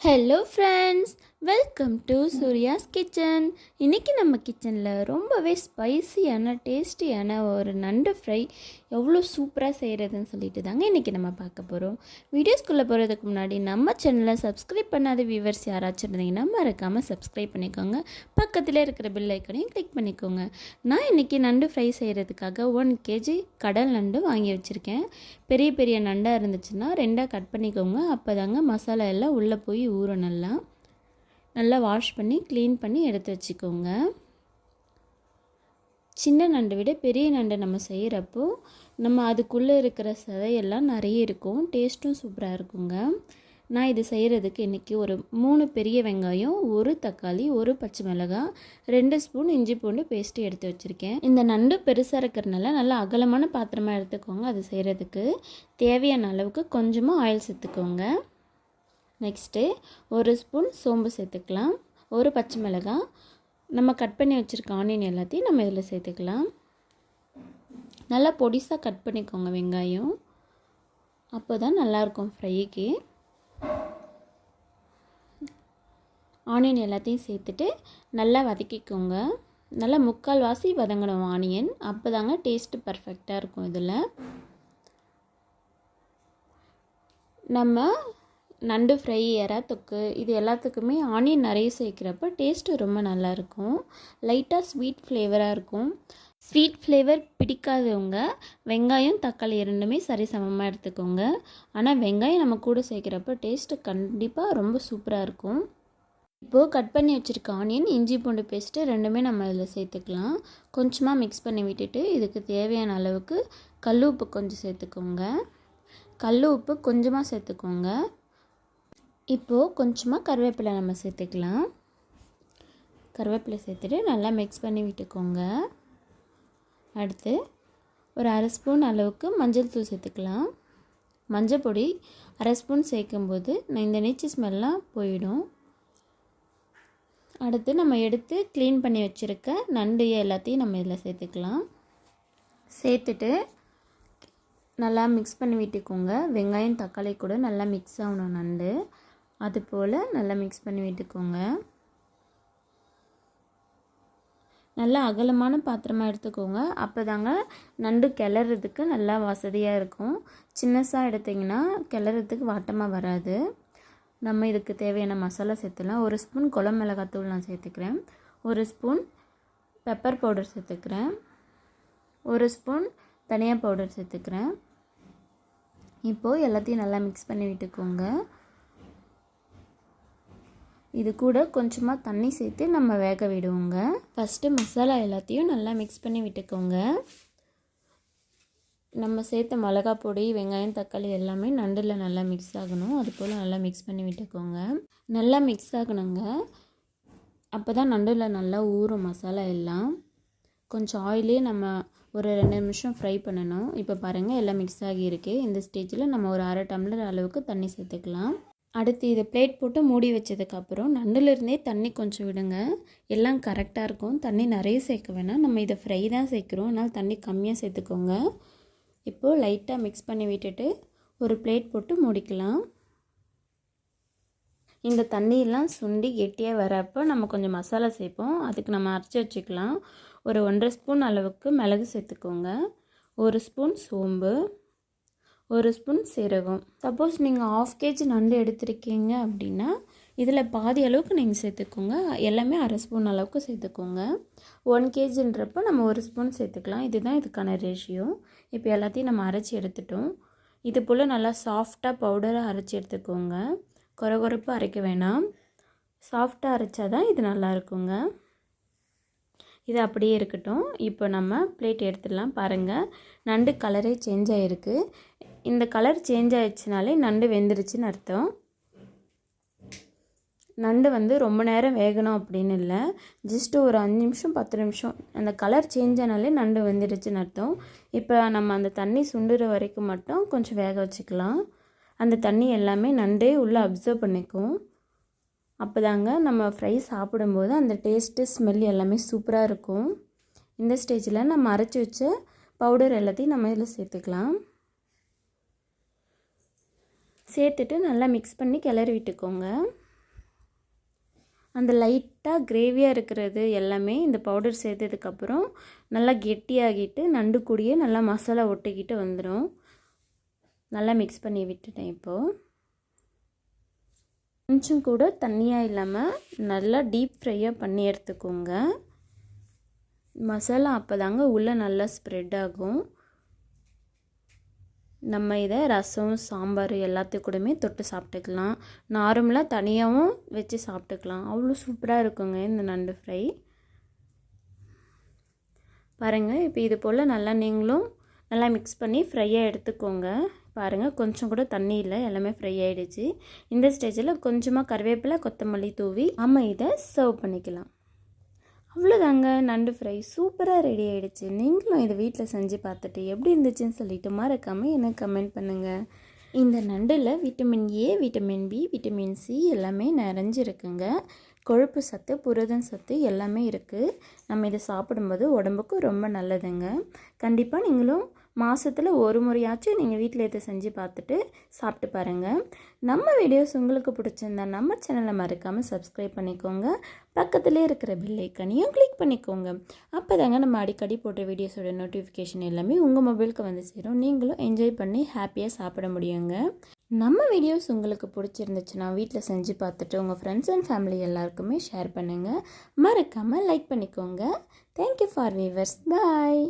Hello friends, welcome to Surya's kitchen. இன்றைக்கி நம்ம கிச்சனில் ரொம்பவே ஸ்பைசியான டேஸ்டியான ஒரு நண்டு ஃப்ரை எவ்வளோ சூப்பராக செய்கிறதுன்னு சொல்லிட்டு தாங்க இன்றைக்கி நம்ம பார்க்க போகிறோம். வீடியோஸ்குள்ளே போகிறதுக்கு முன்னாடி நம்ம சேனலை சப்ஸ்கிரைப் பண்ணாத வியூவர்ஸ் யாராச்சும் இருந்தீங்கன்னா மறக்காமல் சப்ஸ்கிரைப் பண்ணிக்கோங்க. பக்கத்தில் இருக்கிற பெல் ஐக்கனையும் கிளிக் பண்ணிக்கோங்க. நான் இன்றைக்கி நண்டு ஃப்ரை செய்கிறதுக்காக 1 kg கடல் நண்டு வாங்கி வச்சுருக்கேன். பெரிய பெரிய நண்டாக இருந்துச்சுன்னா 2ஆக கட் பண்ணிக்கோங்க. அப்போ தாங்க மசாலா எல்லாம் உள்ளே போய் ஊறும். நல்லா வாஷ் பண்ணி க்ளீன் பண்ணி எடுத்து வச்சுக்கோங்க. சின்ன நண்டை விட பெரிய நண்டை நம்ம செய்கிறப்போ நம்ம அதுக்குள்ளே இருக்கிற சதையெல்லாம் நிறைய இருக்கும், டேஸ்ட்டும் சூப்பராக இருக்குங்க. நான் இது செய்கிறதுக்கு இன்றைக்கி ஒரு 3 பெரிய வெங்காயம், 1 தக்காளி, 1 பச்சை மிளகாய், 2 ஸ்பூன் இஞ்சி பூண்டு பேஸ்ட்டு எடுத்து வச்சுருக்கேன். இந்த நண்டு பெருசாக இருக்கிறதுனால நல்லா அகலமான பாத்திரமாக எடுத்துக்கோங்க. அது செய்கிறதுக்கு தேவையான அளவுக்கு கொஞ்சமாக ஆயில் சேர்த்துக்கோங்க. நெக்ஸ்ட்டு 1 ஸ்பூன் சோம்பு சேர்த்துக்கலாம். 1 பச்சை மிளகாய், நம்ம கட் பண்ணி வச்சுருக்க ஆனியன் எல்லாத்தையும் நம்ம இதில் சேர்த்துக்கலாம். நல்லா பொடிசாக கட் பண்ணிக்கோங்க வெங்காயம், அப்போ தான் நல்லாயிருக்கும் ஃப்ரைக்கு. ஆனியன் எல்லாத்தையும் சேர்த்துட்டு நல்லா வதக்கிக்கோங்க. நல்லா 3/4 வாசி வதங்கணும் ஆனியன், அப்போ தாங்க டேஸ்ட்டு பர்ஃபெக்டாக இருக்கும். இதில் நம்ம நண்டு ஃப்ரை, எறா தொக்கு இது எல்லாத்துக்குமே ஆனியன் நிறைய சேர்க்குறப்ப டேஸ்ட்டு ரொம்ப நல்லாயிருக்கும். லைட்டாக ஸ்வீட் ஃப்ளேவராக இருக்கும். ஸ்வீட் ஃப்ளேவர் பிடிக்காதவங்க வெங்காயம் தக்காளி 2மே சரிசமமாக எடுத்துக்கோங்க. ஆனால் வெங்காயம் நம்ம கூட சேர்க்குறப்ப டேஸ்ட்டு கண்டிப்பாக ரொம்ப சூப்பராக இருக்கும். இப்போது கட் பண்ணி வச்சுருக்க ஆனியன், இஞ்சி பூண்டு பேஸ்ட்டு 2மே நம்ம இதில் சேர்த்துக்கலாம். கொஞ்சமாக மிக்ஸ் பண்ணி விட்டுட்டு இதுக்கு தேவையான அளவுக்கு கல் உப்பு கொஞ்சம் சேர்த்துக்கோங்க. கல் உப்பு கொஞ்சமாக சேர்த்துக்கோங்க. இப்போது கொஞ்சமாக கருவேப்பிலை நம்ம சேர்த்துக்கலாம். கருவேப்பிலை சேர்த்துட்டு நல்லா மிக்ஸ் பண்ணி விட்டுக்கோங்க. அடுத்து ஒரு 1/2 ஸ்பூன் அளவுக்கு மஞ்சள் தூள் சேர்த்துக்கலாம். மஞ்சள் பொடி 1/2 ஸ்பூன் சேர்க்கும்போது இந்த நீச்சு ஸ்மெல்லாம் போயிடும். அடுத்து நம்ம எடுத்து க்ளீன் பண்ணி வச்சுருக்க நண்டு எல்லாத்தையும் நம்ம இதில் சேர்த்துக்கலாம். சேர்த்துட்டு நல்லா மிக்ஸ் பண்ணி விட்டுக்கோங்க. வெங்காயம் தக்காளி கூட நல்லா மிக்ஸ் ஆகணும் நண்டு, அதுபோல் நல்லா மிக்ஸ் பண்ணி விட்டுக்கோங்க. நல்லா அகலமான பாத்திரமாக எடுத்துக்கோங்க, அப்போ தாங்க நண்டு கிளறதுக்கு நல்லா வசதியாக இருக்கும். சின்னசாக எடுத்திங்கன்னா கிளறதுக்கு வாட்டமாக வராது. நம்ம இதுக்கு தேவையான மசாலா சேர்த்துலாம். 1 ஸ்பூன் குழம்பு மிளகாத்தூள் நான் சேர்த்துக்கிறேன். 1 ஸ்பூன் பெப்பர் பவுடர் சேர்த்துக்கிறேன். 1 ஸ்பூன் தனியா பவுடர் சேர்த்துக்கிறேன். இப்போது எல்லாத்தையும் நல்லா மிக்ஸ் பண்ணி விட்டுக்கோங்க. இது கூட கொஞ்சமாக தண்ணி சேர்த்து நம்ம வேக விடுவோங்க. ஃபஸ்ட்டு மசாலா எல்லாத்தையும் நல்லா மிக்ஸ் பண்ணி விட்டுக்கோங்க. நம்ம சேர்த்த மிளகா பொடி, வெங்காயம் தக்காளி எல்லாமே நண்டில் நல்லா மிக்ஸ் ஆகணும். அதுபோல் நல்லா மிக்ஸ் பண்ணி விட்டுக்கோங்க. நல்லா மிக்ஸ் ஆகணுங்க, அப்போ தான் நண்டில் நல்லா ஊறும் மசாலா எல்லாம். கொஞ்சம் ஆயிலே நம்ம ஒரு 2 நிமிஷம் ஃப்ரை பண்ணணும். இப்போ பாருங்கள் எல்லாம் மிக்ஸ் ஆகியிருக்கு. இந்த ஸ்டேஜில் நம்ம ஒரு 1/2 டம்ளர் அளவுக்கு தண்ணி சேர்த்துக்கலாம். அடுத்து இதை பிளேட் போட்டு மூடி வச்சதுக்கப்புறம் நண்டுலேருந்தே தண்ணி கொஞ்சம் விடுங்க, எல்லாம் கரெக்டாக இருக்கும். தண்ணி நிறைய சேர்க்க வேணாம், நம்ம இதை ஃப்ரை தான் சேர்க்குறோம், அதனால் தண்ணி கம்மியாக சேர்த்துக்கோங்க. இப்போது லைட்டாக மிக்ஸ் பண்ணி விட்டுட்டு ஒரு பிளேட் போட்டு மூடிக்கலாம். இந்த தண்ணியெல்லாம் சுண்டி கெட்டியாக வரப்போ நம்ம கொஞ்சம் மசாலா சேர்ப்போம். அதுக்கு நம்ம அரைச்சி வச்சுக்கலாம். ஒரு 1/2 ஸ்பூன் அளவுக்கு மிளகு சேர்த்துக்கோங்க. 1 ஸ்பூன் சோம்பு, 1 ஸ்பூன் சீரகம். சப்போஸ் நீங்கள் 1/2 kg நண்டு எடுத்துருக்கீங்க அப்படின்னா இதில் பாதி அளவுக்கு நீங்கள் சேர்த்துக்கோங்க. எல்லாமே 1/2 ஸ்பூன் அளவுக்கு சேர்த்துக்கோங்க. 1 kgன்றப்போ நம்ம 1 ஸ்பூன் சேர்த்துக்கலாம். இதுதான் இதுக்கான ரேஷியோ. இப்போ எல்லாத்தையும் நம்ம அரைச்சி எடுத்துட்டோம். இது போல் நல்லா சாஃப்டாக பவுடராக அரைச்சி எடுத்துக்கோங்க. கொரகொரப்பு அரைக்க வேணாம், சாஃப்டாக அரைச்சா தான் இது நல்லா இருக்குங்க. இது அப்படியே இருக்கட்டும். இப்போ நம்ம பிளேட் எடுத்துடலாம். பாருங்கள், நண்டு கலரே சேஞ்ச் ஆகிருக்கு. இந்த கலர் சேஞ்ச் ஆகிடுச்சினாலே நண்டு வெந்துருச்சுன்னு அர்த்தம். நண்டு ரொம்ப நேரம் வேகணும் அப்படின்னு இல்லை, ஜஸ்ட்டு ஒரு 5 நிமிஷம் 10 நிமிஷம் அந்த கலர் சேஞ்ச் ஆனாலே நண்டு வெந்துருச்சுன்னு அர்த்தம். இப்போ நம்ம அந்த தண்ணி சுண்டுற வரைக்கும் மட்டும் கொஞ்சம் வேக வச்சுக்கலாம். அந்த தண்ணி எல்லாமே நண்டே உள்ளே அப்சர்வ் பண்ணிக்கும். அப்போ தாங்க நம்ம ஃப்ரை சாப்பிடும்போது அந்த டேஸ்ட்டு ஸ்மெல் எல்லாமே சூப்பராக இருக்கும். இந்த ஸ்டேஜில் நம்ம அரைச்சி வச்ச பவுடர் எல்லாத்தையும் நம்ம இதில் சேர்த்துக்கலாம். சேர்த்துட்டு நல்லா மிக்ஸ் பண்ணி கிளறி விட்டுக்கோங்க. அந்த லைட்டாக கிரேவியாக இருக்கிறது எல்லாமே இந்த பவுடர் சேர்த்ததுக்கப்புறம் நல்லா கெட்டியாகிட்டு நண்டு கூடியே நல்லா மசாலா ஒட்டிக்கிட்டு வந்துடும். நல்லா மிக்ஸ் பண்ணி விட்டுட்டேன். இப்போது கொஞ்சம் கூட தண்ணியாக இல்லாமல் நல்லா டீப் ஃப்ரையாக பண்ணி எடுத்துக்கோங்க. மசாலா அப்போ தாங்க உள்ளே நல்லா ஸ்ப்ரெட் ஆகும். நம்ம இதை ரசம், சாம்பார் எல்லாத்துக்கூடமே தொட்டு சாப்பிட்டுக்கலாம். நார்மலாக தனியாகவும் வச்சு சாப்பிட்டுக்கலாம். அவ்வளோ சூப்பராக இருக்குங்க இந்த நண்டு ஃப்ரை. பாருங்கள், இப்போ இது போல் நல்லா நீங்களும் நல்லா மிக்ஸ் பண்ணி ஃப்ரையாக எடுத்துக்கோங்க. பாருங்கள், கொஞ்சம் கூட தண்ணி இல்லை, எல்லாமே ஃப்ரை ஆகிடுச்சு. இந்த ஸ்டேஜில் கொஞ்சமாக கருவேப்பிலை, கொத்தமல்லி தூவி நம்ம இதை சர்வ் பண்ணிக்கலாம். அவ்வளோதாங்க, நண்டு ஃப்ரை சூப்பராக ரெடி ஆகிடுச்சு. நீங்களும் இதை வீட்டில் செஞ்சு பார்த்துட்டு எப்படி இருந்துச்சுன்னு சொல்லிட்டு மறக்காமல் எனக்கு கமெண்ட் பண்ணுங்கள். இந்த நண்டில் vitamin A, vitamin B, vitamin C எல்லாமே நிறைஞ்சிருக்குங்க. கொழுப்பு சத்து, புரதம் சத்து எல்லாமே இருக்குது. நம்ம இதை சாப்பிடும்போது உடம்புக்கு ரொம்ப நல்லதுங்க. கண்டிப்பாக நீங்களும் மாதத்தில் ஒரு முறையாச்சும் நீங்கள் வீட்டில் இதை செஞ்சு பார்த்துட்டு சாப்பிட்டு பாருங்கள். நம்ம வீடியோஸ் உங்களுக்கு பிடிச்சிருந்தா நம்ம சேனலை மறக்காமல் சப்ஸ்கிரைப் பண்ணிக்கோங்க. பக்கத்துலேயே இருக்கிற பெல் ஐக்கனையும் கிளிக் பண்ணிக்கோங்க. அப்போ தாங்க நம்ம அடிக்கடி போட்ட வீடியோஸோட நோட்டிஃபிகேஷன் எல்லாமே உங்கள் மொபைலுக்கு வந்து சேரும். நீங்களும் என்ஜாய் பண்ணி ஹாப்பியாக சாப்பிட முடியுங்க. நம்ம வீடியோஸ் உங்களுக்கு பிடிச்சிருந்துச்சுன்னா வீட்டில் செஞ்சு பார்த்துட்டு உங்கள் ஃப்ரெண்ட்ஸ் அண்ட் ஃபேமிலி எல்லாருக்குமே ஷேர் பண்ணுங்கள். மறக்காமல் லைக் பண்ணிக்கோங்க. Thank you for viewers. பாய்.